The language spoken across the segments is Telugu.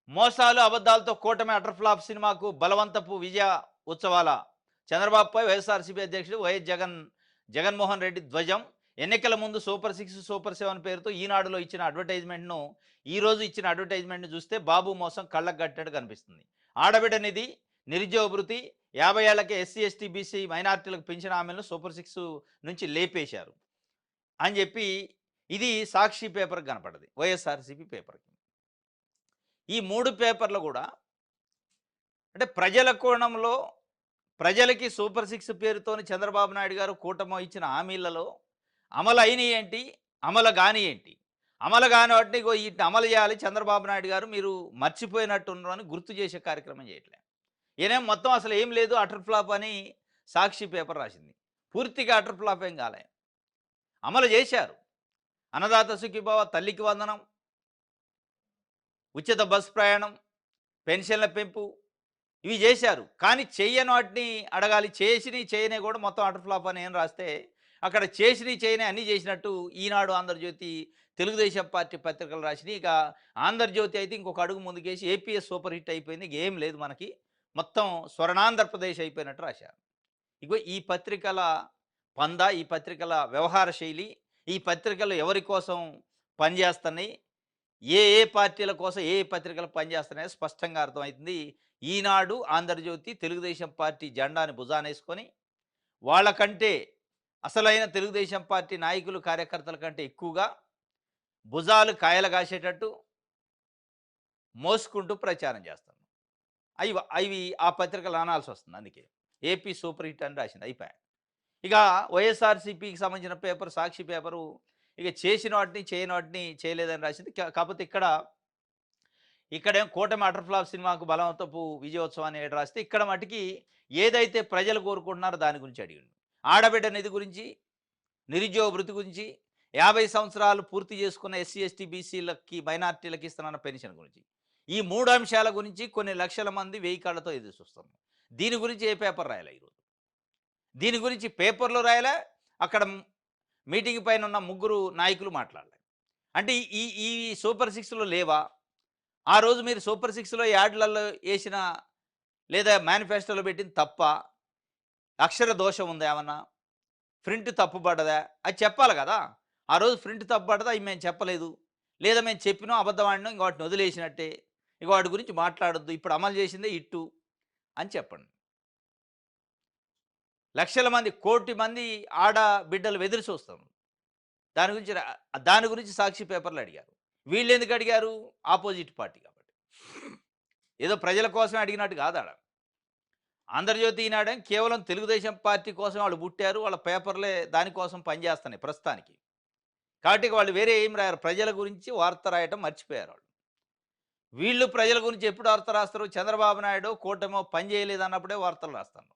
మోసాలు అబద్ధాలతో కూటమి అటర్ ఫ్లాప్ సినిమాకు బలవంతపు విజయ ఉత్సవాల చంద్రబాబుపై వైఎస్ఆర్సీపీ అధ్యక్షుడు జగన్మోహన్ రెడ్డి ధ్వజం. ఎన్నికల ముందు సూపర్ 6 సూపర్ 7 పేరుతో ఈనాడులో ఇచ్చిన అడ్వర్టైజ్మెంట్ను ఈ రోజు ఇచ్చిన అడ్వర్టైజ్మెంట్ను చూస్తే బాబు మోసం కళ్ళకు కట్టినట్టు కనిపిస్తుంది. ఆడబిడ్డ నిధి, నిరుద్యోగ భృతి, 50 ఏళ్లకే ఎస్సీ ఎస్టీ బీసీ మైనార్టీలకు పెంచిన హామీలను సూపర్ 6 నుంచి లేపేశారు అని చెప్పి ఇది సాక్షి పేపర్కి కనపడది, వైఎస్ఆర్సీపీ పేపర్కి. ఈ 3 పేపర్లు కూడా అంటే ప్రజల కోణంలో ప్రజలకి సూపర్ 6 పేరుతోని చంద్రబాబు నాయుడు గారు కూటమి ఇచ్చిన హామీలలో అమలు అయినవి ఏంటి, అమలు కాని ఏంటి, అమలు కాని వాటిని ఇగో వీటిని అమలు చేయాలి చంద్రబాబు నాయుడు గారు, మీరు మర్చిపోయినట్టున్నారు అని గుర్తు చేసే కార్యక్రమం చేయట్లే. ఈయనేం మొత్తం అసలు ఏం లేదు అటర్ ఫ్లాప్ అని సాక్షి పేపర్ రాసింది. పూర్తిగా అటర్ ఫ్లాప్ ఏం కాలే, అమలు చేశారు. అన్నదాత సుఖీభావ, తల్లికి వందనం, ఉచిత బస్ ప్రయాణం, పెన్షన్ల పెంపు, ఇవి చేశారు. కానీ చెయ్యని వాటిని అడగాలి, చేసినవి చేయనే కూడా మొత్తం అటర్ ఫ్లాప్ అని ఏం రాస్తే అక్కడ చేసినవి చేయని అన్నీ చేసినట్టు ఈనాడు, ఆంధ్రజ్యోతి, తెలుగుదేశం పార్టీ పత్రికలు రాసినాయి. ఇక ఆంధ్రజ్యోతి అయితే ఇంకొక అడుగు ముందుకేసి ఏపీఎస్ సూపర్ హిట్ అయిపోయింది, ఏం లేదు మనకి, మొత్తం స్వర్ణాంధ్రప్రదేశ్ అయిపోయినట్టు రాశారు. ఇగో ఈ పత్రికల పందా, ఈ పత్రికల వ్యవహార శైలి, ఈ పత్రికలు ఎవరి కోసం పనిచేస్తున్నాయి, ఏ ఏ పార్టీల కోసం ఏ పత్రికలు పనిచేస్తున్నాయో స్పష్టంగా అర్థమవుతుంది. ఈనాడు, ఆంధ్రజ్యోతి తెలుగుదేశం పార్టీ జెండాని భుజానేసుకొని వాళ్ళకంటే అసలైన తెలుగుదేశం పార్టీ నాయకులు కార్యకర్తల కంటే ఎక్కువగా భుజాలు కాయలు కాసేటట్టు మోసుకుంటూ ప్రచారం చేస్తాను. అవి అవి ఆ పత్రికలు అనాల్సి వస్తుంది. అందుకే ఏపీ సూపర్ హిట్ అని రాసింది, అయిపోయాయి. ఇక వైఎస్ఆర్సీపీకి సంబంధించిన పేపర్ సాక్షి పేపరు ఇక చేసిన వాటిని చేయని వాటిని చేయలేదని రాసింది. కాకపోతే ఇక్కడేం కూటమి అటర్ ఫ్లాప్ సినిమాకు బలవంతపు విజయోత్సవాన్ని ఏడు రాస్తే ఇక్కడ మటుకి ఏదైతే ప్రజలు కోరుకుంటున్నారో దాని గురించి అడిగింది. ఆడబిడ్డ నిధి గురించి, నిరుద్యోగ భృతి గురించి, 50 సంవత్సరాలు పూర్తి చేసుకున్న ఎస్సీ ఎస్టీ బీసీలకి మైనార్టీలకి ఇస్తున్న పెన్షన్ గురించి, ఈ 3 అంశాల గురించి కొన్ని లక్షల మంది 1000 కాళ్ళతో ఎదురు చూస్తున్నారు. దీని గురించి ఏ పేపర్ రాయాలి ఈరోజు? దీని గురించి పేపర్లో రాయాలా, అక్కడ మీటింగ్ పైన ఉన్న 3 నాయకులు మాట్లాడాలి. అంటే ఈ ఈ సూపర్ 6లో లేవా? ఆ రోజు మీరు సూపర్ 6లో యాడ్లలో వేసిన లేదా మేనిఫెస్టోలో పెట్టిన తప్ప, అక్షర దోషం ఉందా, ఏమన్నా ప్రింట్ తప్పు పడ్డదా, అది చెప్పాలి కదా. ఆ రోజు ప్రింట్ తప్పు పడ్డదా, అవి మేము చెప్పలేదు, లేదా మేము చెప్పినాం అబద్ధం ఆడినాం, ఇంక వాటిని వదిలేసినట్టే, ఇక వాటి గురించి మాట్లాడొద్దు, ఇప్పుడు అమలు చేసిందే ఇట్టు అని చెప్పండి. లక్షల మంది, కోటి మంది ఆడబిడ్డలు ఎదురు చూస్తాం. దాని గురించి సాక్షి పేపర్లు అడిగారు. వీళ్ళు ఎందుకు అడిగారు? ఆపోజిట్ పార్టీ కాబట్టి. ఏదో ప్రజల కోసమే అడిగినట్టు కాదు ఆడ. ఆంధ్రజ్యోతి, ఈనాడు కేవలం తెలుగుదేశం పార్టీ కోసం వాళ్ళు పుట్టారు, వాళ్ళ పేపర్లే దానికోసం పనిచేస్తున్నాయి ప్రస్తుతానికి. కాబట్టి వాళ్ళు వేరే ఏం రాయారు, ప్రజల గురించి వార్త రాయటం మర్చిపోయారు వాళ్ళు. వీళ్ళు ప్రజల గురించి ఎప్పుడు వార్త రాస్తారు? చంద్రబాబు నాయుడు కూటమో పని చేయలేదు అన్నప్పుడే వార్తలు రాస్తాను.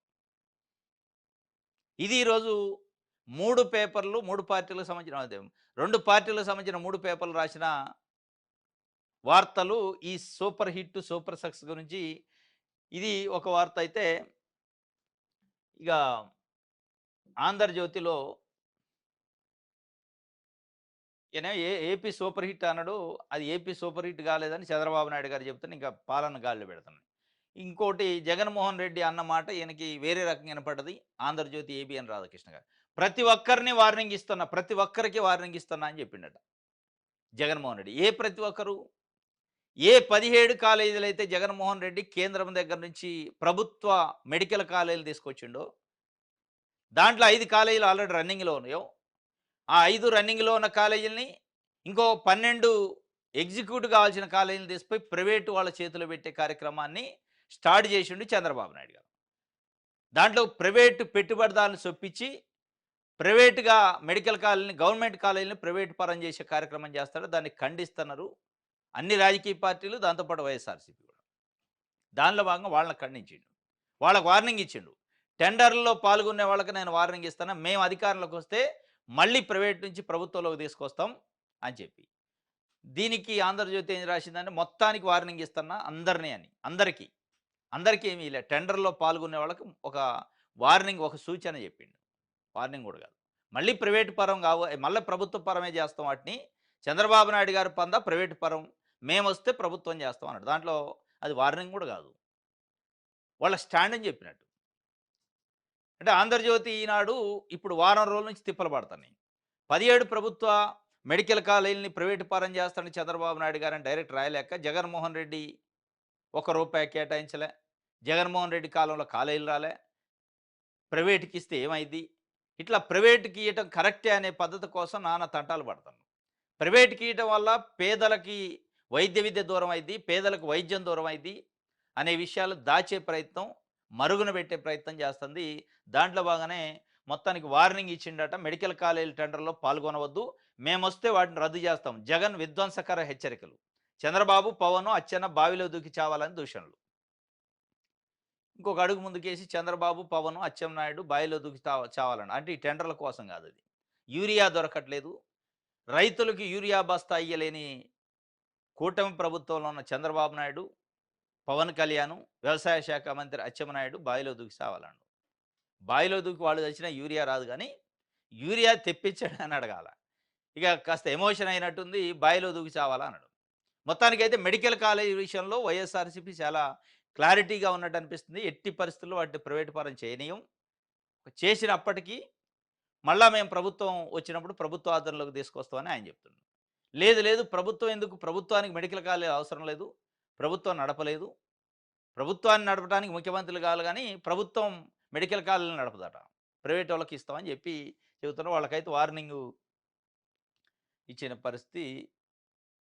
ఇది ఈరోజు 3 పేపర్లు, 3 పార్టీలకు సంబంధించిన 2 పార్టీలకు సంబంధించిన 3 పేపర్లు రాసిన వార్తలు ఈ సూపర్ హిట్, సూపర్ సక్సెస్ గురించి. ఇది ఒక వార్త అయితే, ఇక ఆంధ్రజ్యోతిలో ఈయన ఏపీ సూపర్ హిట్ అన్నాడు, అది ఏపీ సూపర్ హిట్ కాలేదని చంద్రబాబు నాయుడు గారు చెప్తున్నా, ఇంకా పాలన గాల్లో పెడుతున్నాయి. ఇంకోటి జగన్మోహన్ రెడ్డి అన్న మాట ఈయనకి వేరే రకంగా వినపడ్డది. ఆంధ్రజ్యోతి ఏబిఎన్ రాధాకృష్ణ గారు ప్రతి ఒక్కరిని వార్నింగ్ ఇస్తున్నా, ప్రతి ఒక్కరికి వార్నింగ్ ఇస్తున్నా అని చెప్పిండట జగన్మోహన్ రెడ్డి. ఏ ప్రతి ఒక్కరు? ఏ 17 కాలేజీలు అయితే జగన్మోహన్ రెడ్డి కేంద్రం దగ్గర నుంచి ప్రభుత్వ మెడికల్ కాలేజీలు తీసుకొచ్చిండో, దాంట్లో 5 కాలేజీలు ఆల్రెడీ రన్నింగ్లో ఉన్నాయో, ఆ 5 రన్నింగ్లో ఉన్న కాలేజీలని ఇంకో 12 ఎగ్జిక్యూటివ్ కావాల్సిన కాలేజీలు తీసిపోయి ప్రైవేటు వాళ్ళ చేతిలో పెట్టే కార్యక్రమాన్ని స్టార్ట్ చేసిండు చంద్రబాబు నాయుడు గారు. దాంట్లో ప్రైవేటు పెట్టుబడిదారులను చొప్పించి ప్రైవేటుగా మెడికల్ కాలేజీని, గవర్నమెంట్ కాలేజీని ప్రైవేటు పరం చేసే కార్యక్రమం చేస్తాడు. దాన్ని ఖండిస్తున్నారు అన్ని రాజకీయ పార్టీలు, దాంతోపాటు వైఎస్ఆర్సీపీ కూడా. దానిలో భాగంగా వాళ్ళని ఖండించిండు, వాళ్ళకు వార్నింగ్ ఇచ్చిండు. టెండర్లలో పాల్గొనే వాళ్ళకి నేను వార్నింగ్ ఇస్తాను, మేము అధికారంలోకి వస్తే మళ్ళీ ప్రైవేట్ నుంచి ప్రభుత్వంలోకి తీసుకొస్తాం అని చెప్పి. దీనికి ఆంధ్రజ్యోతి ఏం రాసిందంటే, మొత్తానికి వార్నింగ్ ఇస్తున్నా అందరినీ అని. అందరికీ ఏమీ లే, టెండర్లో పాల్గొనే వాళ్ళకి ఒక వార్నింగ్, ఒక సూచన చెప్పిండు. వార్నింగ్ కూడా కాదు, మళ్ళీ ప్రైవేటు పరం మళ్ళీ ప్రభుత్వ పరమే చేస్తాం వాటిని. చంద్రబాబు నాయుడు గారి పందా ప్రైవేటు పరం, మేమొస్తే ప్రభుత్వం చేస్తాం అన్నాడు. దాంట్లో అది వార్నింగ్ కూడా కాదు. వాళ్ళ స్టాండ్ అని చెప్పినట్టు. అంటే 'ఆంధ్రజ్యోతి' ఈనాడు ఇప్పుడు వారం రోజుల నుంచి తిప్పలు పడతన్నాయి. 17 ప్రభుత్వ మెడికల్ కాలేజీలని ప్రైవేటు పరం చేస్తానని చంద్రబాబు నాయుడు గారని డైరెక్ట్ రాయలేక జగన్మోహన్ రెడ్డి రూపాయి కేటాయించలే. జగన్మోహన్ రెడ్డి కాలంలో కాలేజీలు రాలే. ప్రైవేట్‌కి ఇస్తే ఏమైద్ది? ఇట్లా ప్రైవేట్‌కి ఇయ్యటం కరెక్టే అనే పద్ధతి కోసం నానా తంటాలు పడతాను. ప్రైవేట్‌కి ఇయ్యటం వల్ల పేదలకి వైద్య విద్య దూరం అయిద్ది. పేదలకు వైద్యం దూరం అయిద్ది. అనే విషయాలు దాచే ప్రయత్నం, మరుగున పెట్టే ప్రయత్నం చేస్తుంది. దాంట్లో భాగంగానే మొత్తానికి వార్నింగ్ ఇచ్చిండట. మెడికల్ కాలేజీల టెండర్‌లో పాల్గొనవద్దు. మేమొస్తే వాటిని రద్దు చేస్తాం. జగన్ విధ్వంసకర హెచ్చరికలు. చంద్రబాబు, పవన్, అచ్చెన్న బావిలో దూకి చావాలని దూషణలు. ఇంకొక అడుగు ముందుకేసి చంద్రబాబు, పవన్, అచ్చెన్నాయుడు బావిలో దూకి చావాలని. అంటే ఈ టెండర్ల కోసం కాదది. యూరియా దొరకట్లేదు. రైతులకు యూరియా బస్తా ఇయ్యలేని కూటమి ప్రభుత్వంలో ఉన్న చంద్రబాబు నాయుడు, పవన్ కళ్యాణ్, వ్యవసాయ శాఖ మంత్రి అచ్చెన్నాయుడు బావిలో దూకి సావాలన్నాడు. బావిలో దూకి వాళ్ళు చచ్చినా యూరియా రాదు గానీ, యూరియా తెప్పించడని అడగాల. ఇక కాస్త ఎమోషన్ అయినట్టుంది. బావిలో దూకి చావాలా అన్నాడు. మొత్తానికైతే మెడికల్ కాలేజీ విషయంలో వైఎస్ఆర్‌సీపీ చాలా క్లారిటీగా ఉన్నట్టు అనిపిస్తుంది. ఎట్టి పరిస్థితుల్లో వాటిని ప్రైవేట్ పరం చేయనీయం. చేసినప్పటికీ మళ్ళా మేము ప్రభుత్వం వచ్చినప్పుడు ప్రభుత్వ ఆధీనంలోకి తీసుకొస్తామని ఆయన చెప్తున్నాడు. లేదు లేదు ప్రభుత్వం ఎందుకు? ప్రభుత్వానికి మెడికల్ కాలేజ్ అవసరం లేదు. ప్రభుత్వం నడపలేదు. ప్రభుత్వాన్ని నడపడానికి ముఖ్యమంత్రులు కావాలి గానీ, ప్రభుత్వం మెడికల్ కాలేజీలు నడపదట. ప్రైవేట్ వాళ్ళకి ఇస్తామని చెప్పి చెబుతున్నారు. వాళ్ళకైతే వార్నింగు ఇచ్చిన పరిస్థితి